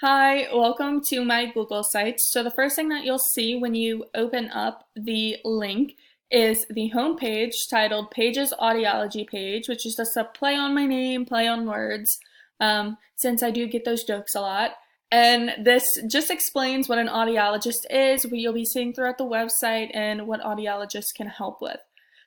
Hi, welcome to my Google Sites. So the first thing that you'll see when you open up the link is the home page titled Pages Audiology Page, which is just a play on my name, play on words, since I do get those jokes a lot. And this just explains what an audiologist is, what you'll be seeing throughout the website, and what audiologists can help with.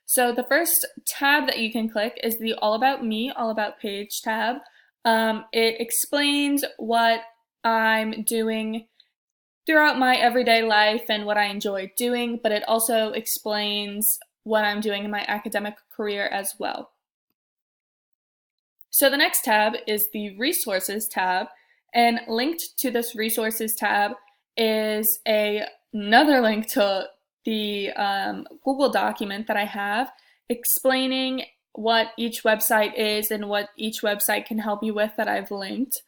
So the first tab that you can click is the All About Me, All About Page tab. It explains what I'm doing throughout my everyday life and what I enjoy doing, but it also explains what I'm doing in my academic career as well. So the next tab is the Resources tab, and linked to this Resources tab is another link to the Google document that I have explaining what each website is and what each website can help you with that I've linked.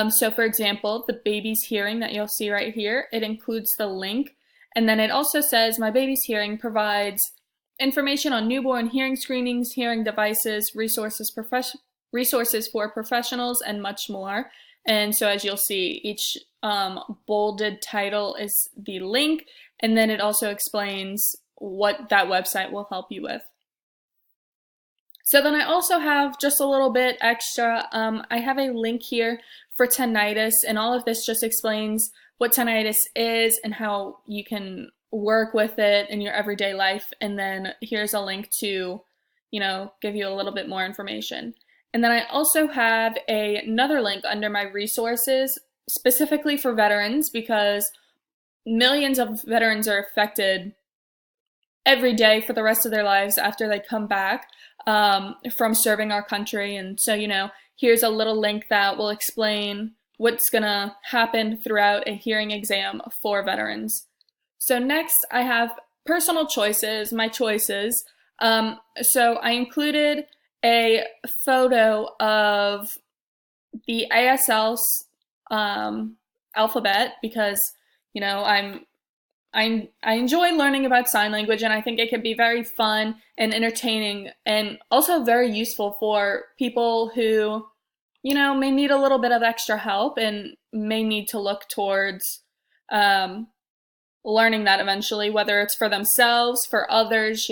So for example, the baby's hearing that you'll see right here, it includes the link, and then it also says my baby's hearing provides information on newborn hearing screenings, hearing devices, resources for professionals, and much more. And so as you'll see, each bolded title is the link, and then it also explains what that website will help you with. So then I also have just a little bit extra. I have a link here for tinnitus, and all of this just explains what tinnitus is and how you can work with it in your everyday life. And then here's a link to, give you a little bit more information. And then I also have another link under my resources specifically for veterans, because millions of veterans are affected every day for the rest of their lives after they come back from serving our country. And so, here's a little link that will explain what's gonna happen throughout a hearing exam for veterans. So next I have personal choices, my choices. So I included a photo of the ASL alphabet because, I enjoy learning about sign language, and I think it can be very fun and entertaining and also very useful for people who, may need a little bit of extra help and may need to look towards learning that eventually, whether it's for themselves, for others,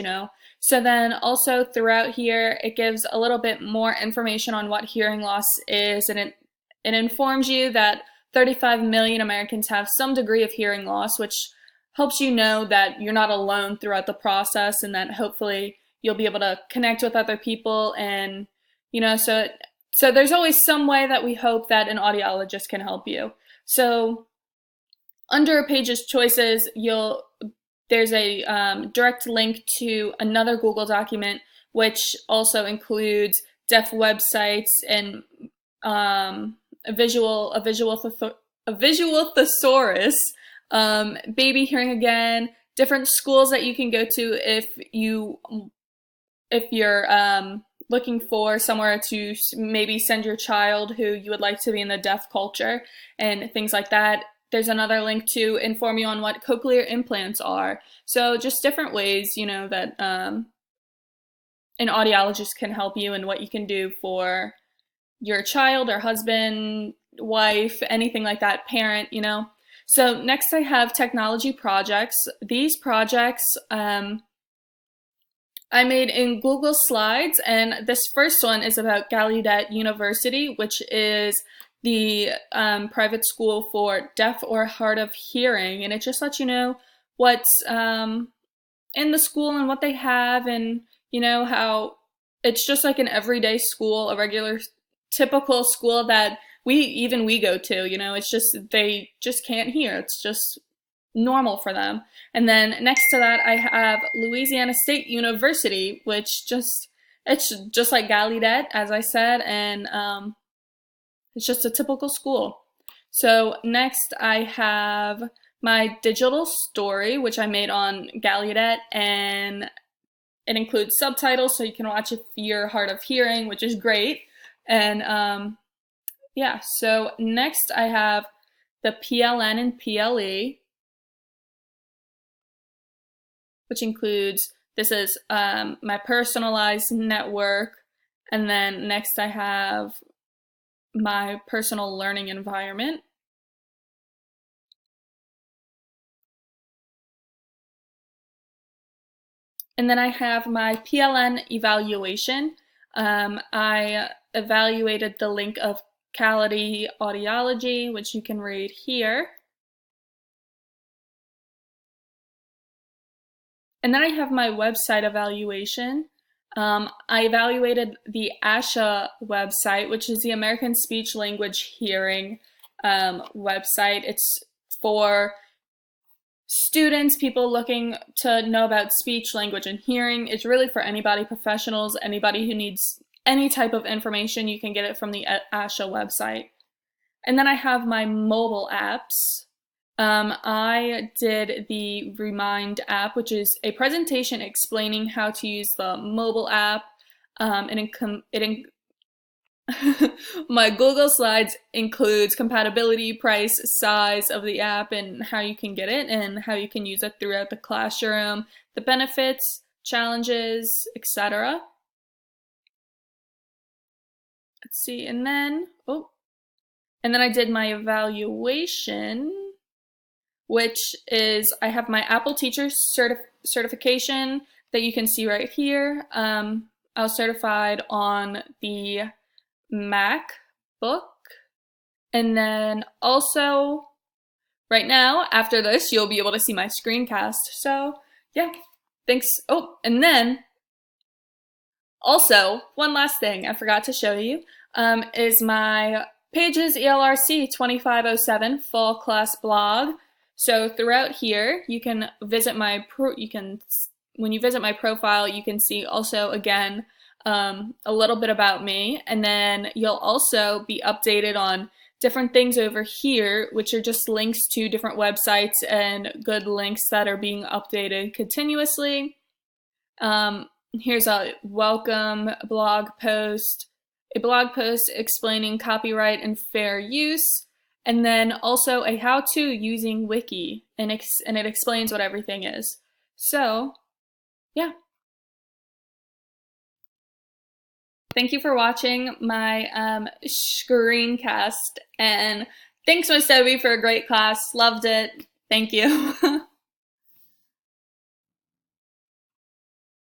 So then also throughout here, it gives a little bit more information on what hearing loss is, and it informs you that 35 million Americans have some degree of hearing loss, which helps you know that you're not alone throughout the process, and that hopefully you'll be able to connect with other people. And, so there's always some way that we hope that an audiologist can help you. So under Pages Choices, there's a direct link to another Google document, which also includes deaf websites and a visual thesaurus, baby hearing again, different schools that you can go to if you're looking for somewhere to maybe send your child who you would like to be in the deaf culture and things like that. There's another link to inform you on what cochlear implants are. So just different ways, that an audiologist can help you and what you can do for your child or husband, wife, anything like that, parent, So next I have technology projects. These projects I made in Google Slides, and this first one is about Gallaudet University, which is the private school for deaf or hard of hearing, and it just lets you know what's in the school and what they have, and how it's just like an everyday school, a regular typical school that we go to. It's just they just can't hear. It's just normal for them. And then next to that I have Louisiana State University, which it's just like Gallaudet, as I said, and it's just a typical school. So next I have my digital story, which I made on Gallaudet, and it includes subtitles so you can watch if you're hard of hearing, which is great. And yeah, so next I have the PLN and PLE, which includes, this is my personalized network, and then next I have my personal learning environment. And then I have my PLN evaluation. I evaluated the lincticality audiology, which you can read here. And then I have my website evaluation. I evaluated the ASHA website, which is the American Speech Language Hearing website. It's for students, people looking to know about speech, language, and hearing. It's really for anybody, professionals, anybody who needs any type of information. You can get it from the ASHA website. And then I have my mobile apps. I did the Remind app, which is a presentation explaining how to use the mobile app. My Google Slides includes compatibility, price, size of the app, and how you can get it and how you can use it throughout the classroom, the benefits, challenges, etc. Let's see, and then I did my evaluation, which is I have my Apple Teacher certification that you can see right here. I was certified on the MacBook, and then also right now after this you'll be able to see my screencast. So yeah, thanks. Oh, and then also one last thing I forgot to show you is my Pages ELRC 2507 fall class blog. So throughout here you can visit my when you visit my profile you can see also again a little bit about me, and then you'll also be updated on different things over here, which are just links to different websites and good links that are being updated continuously. Here's a welcome blog post, a blog post explaining copyright and fair use, and then also a how-to using Wiki, and it explains what everything is. So, yeah. Thank you for watching my screencast, and thanks, Miss Toby, for a great class. Loved it. Thank you.